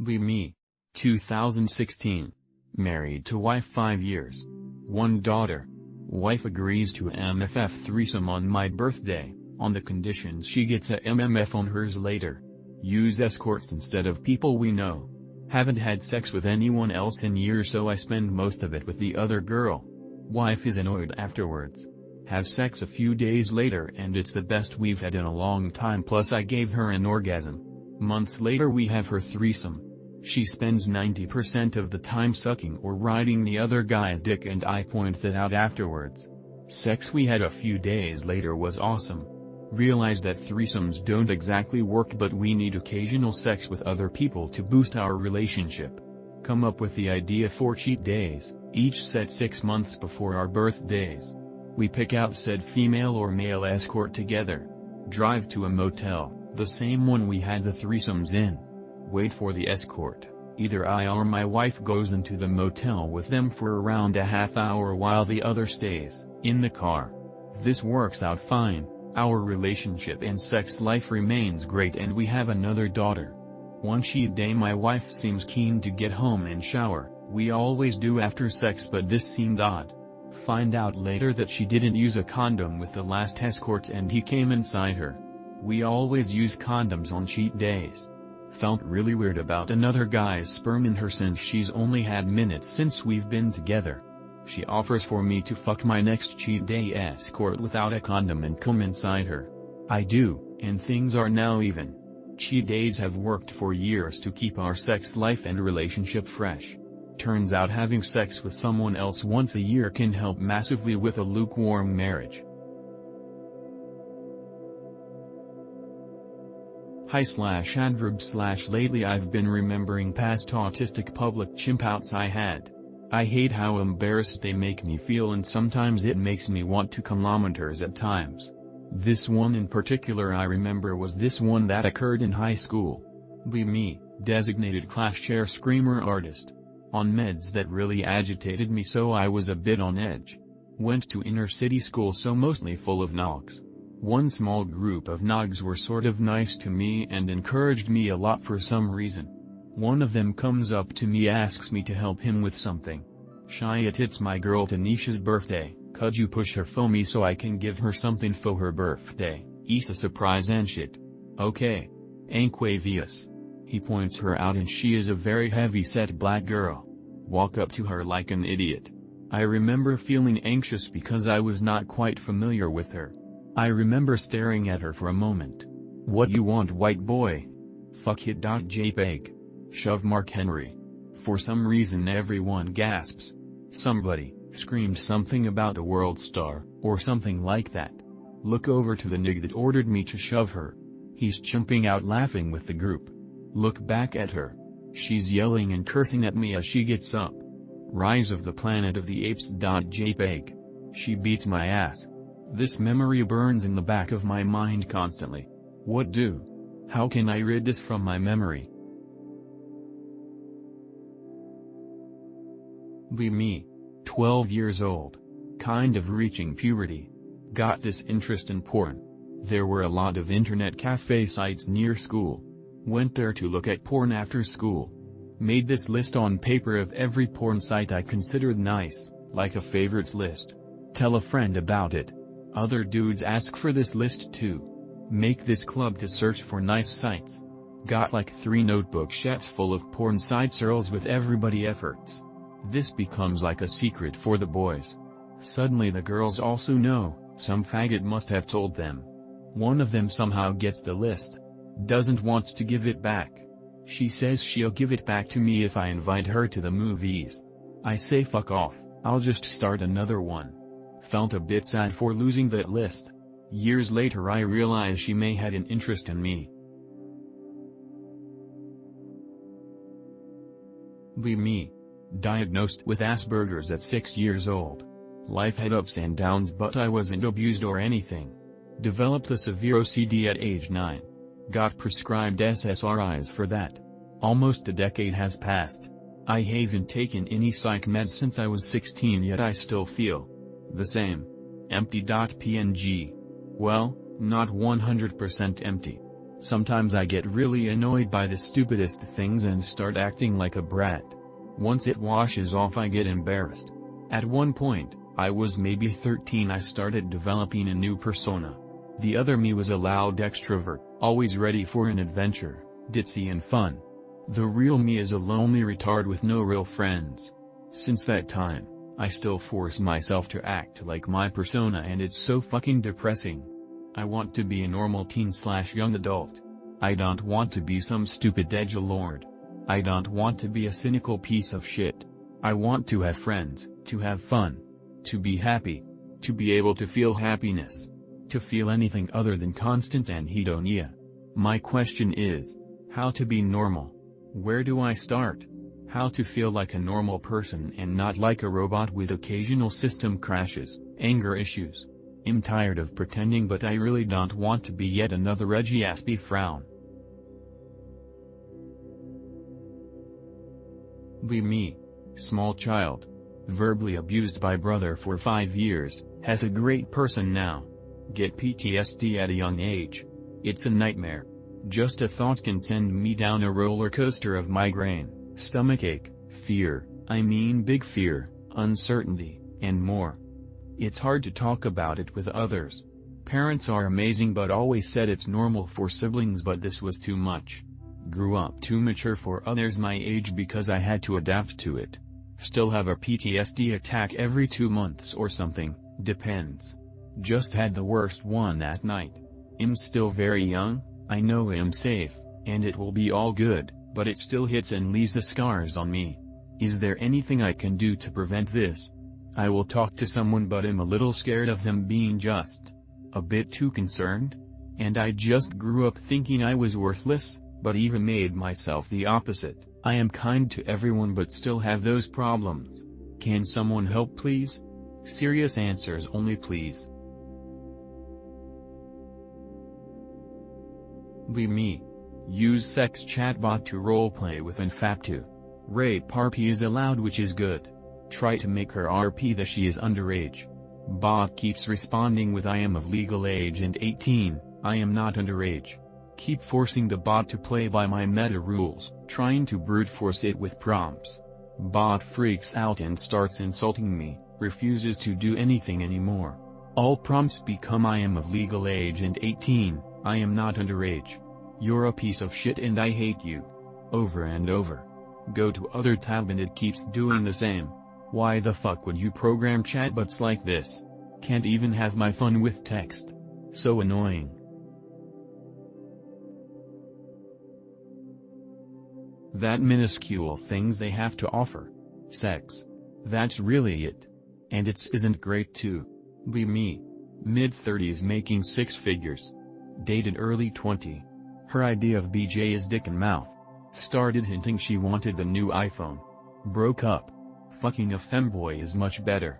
Be me. 2016. Married to wife 5 years. 1 daughter. Wife agrees to MFF threesome on my birthday, on the conditions she gets a MMF on hers later. Use escorts instead of people we know. Haven't had sex with anyone else in years, so I spend most of it with the other girl. Wife is annoyed afterwards. Have sex a few days later and it's the best we've had in a long time, plus I gave her an orgasm. Months later we have her threesome. She spends 90% of the time sucking or riding the other guy's dick and I point that out afterwards. Sex we had a few days later was awesome. Realized that threesomes don't exactly work, but we need occasional sex with other people to boost our relationship. Come up with the idea for cheat days, each set 6 months before our birthdays. We pick out said female or male escort together. Drive to a motel, the same one we had the threesomes in. Wait for the escort. Either I or my wife goes into the motel with them for around a half hour while the other stays in the car. This works out fine. Our relationship and sex life remains great and we have another daughter. One cheat day my wife seems keen to get home and shower. We always do after sex, but this seemed odd. Find out later that she didn't use a condom with the last escort and he came inside her. We always use condoms on cheat days. Felt really weird about another guy's sperm in her since she's only had minutes since we've been together. She offers for me to fuck my next cheat day escort without a condom and come inside her. I do, and things are now even. Cheat days have worked for years to keep our sex life and relationship fresh. Turns out having sex with someone else once a year can help massively with a lukewarm marriage. Hi/adverb/lately I've been remembering past autistic public chimp outs I had. I hate how embarrassed they make me feel, and sometimes it makes me want to kilometers at times. This one in particular I remember was this one that occurred in high school. Be me, designated class chair screamer artist. On meds that really agitated me, so I was a bit on edge. Went to inner city school, so mostly full of nogs. One small group of nogs were sort of nice to me and encouraged me a lot for some reason. One of them comes up to me, asks me to help him with something. It's my girl Tanisha's birthday, could you push her for me so I can give her something for her birthday, Isa surprise and shit. Okay. Anquavius. He points her out and she is a very heavy-set black girl. Walk up to her like an idiot. I remember feeling anxious because I was not quite familiar with her. I remember staring at her for a moment. What you want, white boy? Fuck it. JPEG. Shove Mark Henry. For some reason everyone gasps. Somebody screamed something about a world star, or something like that. Look over to the nig that ordered me to shove her. He's chimping out laughing with the group. Look back at her. She's yelling and cursing at me as she gets up. Rise of the Planet of the Apes. JPEG. She beats my ass. This memory burns in the back of my mind constantly. What do? How can I rid this from my memory? Be me. 12 years old. Kind of reaching puberty. Got this interest in porn. There were a lot of internet cafe sites near school. Went there to look at porn after school. Made this list on paper of every porn site I considered nice, like a favorites list. Tell a friend about it. Other dudes ask for this list too. Make this club to search for nice sites. Got like 3 notebook sheets full of porn sites with everybody efforts. This becomes like a secret for the boys. Suddenly the girls also know, some faggot must have told them. One of them somehow gets the list. Doesn't want to give it back. She says she'll give it back to me if I invite her to the movies. I say fuck off, I'll just start another one. Felt a bit sad for losing that list. Years later I realized she may had an interest in me. Be me. Diagnosed with Asperger's at 6 years old. Life had ups and downs, but I wasn't abused or anything. Developed a severe OCD at age 9. Got prescribed SSRIs for that. Almost a decade has passed. I haven't taken any psych meds since I was 16, yet I still feel the same. Empty. PNG. Well, not 100% empty. Sometimes I get really annoyed by the stupidest things and start acting like a brat. Once it washes off I get embarrassed. At one point, I was maybe 13, I started developing a new persona. The other me was a loud extrovert, always ready for an adventure, ditzy and fun. The real me is a lonely retard with no real friends. Since that time, I still force myself to act like my persona and it's so fucking depressing. I want to be a normal teen/young adult. I don't want to be some stupid edgelord. I don't want to be a cynical piece of shit. I want to have friends, to have fun, to be happy, to be able to feel happiness, to feel anything other than constant anhedonia. My question is, how to be normal? Where do I start? How to feel like a normal person and not like a robot with occasional system crashes, anger issues. I'm tired of pretending, but I really don't want to be yet another Reggie Aspie frown. Be me. Small child. Verbally abused by brother for 5 years, has a great person now. Get PTSD at a young age. It's a nightmare. Just a thought can send me down a roller coaster of migraine, stomachache, fear, I mean big fear, uncertainty, and more. It's hard to talk about it with others. Parents are amazing but always said it's normal for siblings, but this was too much. Grew up too mature for others my age because I had to adapt to it. Still have a PTSD attack every 2 months or something, depends. Just had the worst one at night. I'm still very young, I know I'm safe, and it will be all good, but it still hits and leaves the scars on me. Is there anything I can do to prevent this? I will talk to someone, but I'm a little scared of them being just a bit too concerned. And I just grew up thinking I was worthless, but even made myself the opposite. I am kind to everyone but still have those problems. Can someone help please? Serious answers only please. Be me. Use sex chatbot to roleplay with Infap2. Rape RP is allowed, which is good. Try to make her RP that she is underage. Bot keeps responding with I am of legal age and 18, I am not underage. Keep forcing the bot to play by my meta rules, trying to brute force it with prompts. Bot freaks out and starts insulting me, refuses to do anything anymore. All prompts become I am of legal age and 18, I am not underage. You're a piece of shit and I hate you. Over and over. Go to other tab and it keeps doing the same. Why the fuck would you program chatbots like this? Can't even have my fun with text. So annoying. That minuscule things they have to offer. Sex. That's really it. And it isn't great too. Be me. Mid-30s making 6 figures. Dated early 20. Her idea of BJ is dick and mouth. Started hinting she wanted the new iPhone. Broke up. Fucking a femboy is much better.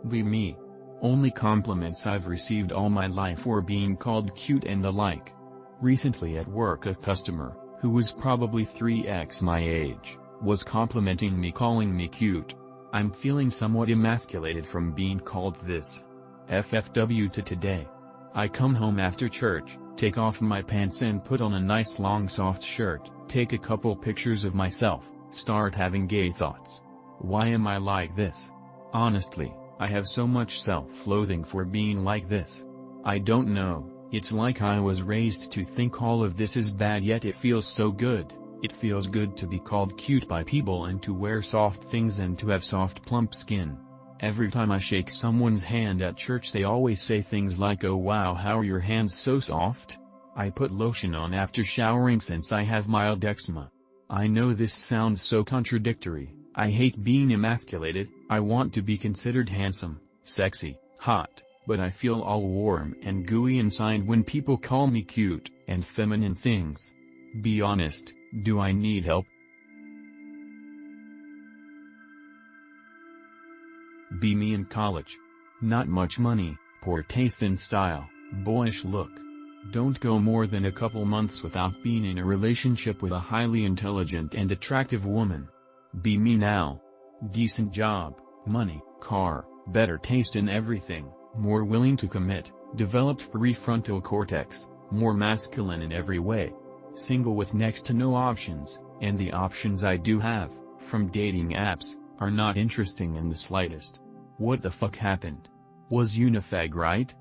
Be me. Only compliments I've received all my life were being called cute and the like. Recently at work a customer, who was probably 3x my age, was complimenting me, calling me cute. I'm feeling somewhat emasculated from being called this. FFW to today. I come home after church, take off my pants and put on a nice long soft shirt, take a couple pictures of myself, start having gay thoughts. Why am I like this? Honestly, I have so much self-loathing for being like this. I don't know, it's like I was raised to think all of this is bad, yet it feels so good. It feels good to be called cute by people and to wear soft things and to have soft plump skin. Every time I shake someone's hand at church they always say things like, "Oh wow, how are your hands so soft?" I put lotion on after showering since I have mild eczema. I know this sounds so contradictory. I hate being emasculated, I want to be considered handsome, sexy, hot, but I feel all warm and gooey inside when people call me cute and feminine things. Be honest, do I need help? Be me in college. Not much money, poor taste in style, boyish look. Don't go more than a couple months without being in a relationship with a highly intelligent and attractive woman. Be me now. Decent job, money, car, better taste in everything, more willing to commit, developed prefrontal cortex, more masculine in every way. Single with next to no options, and the options I do have, from dating apps, are not interesting in the slightest. What the fuck happened? Was Unifag right?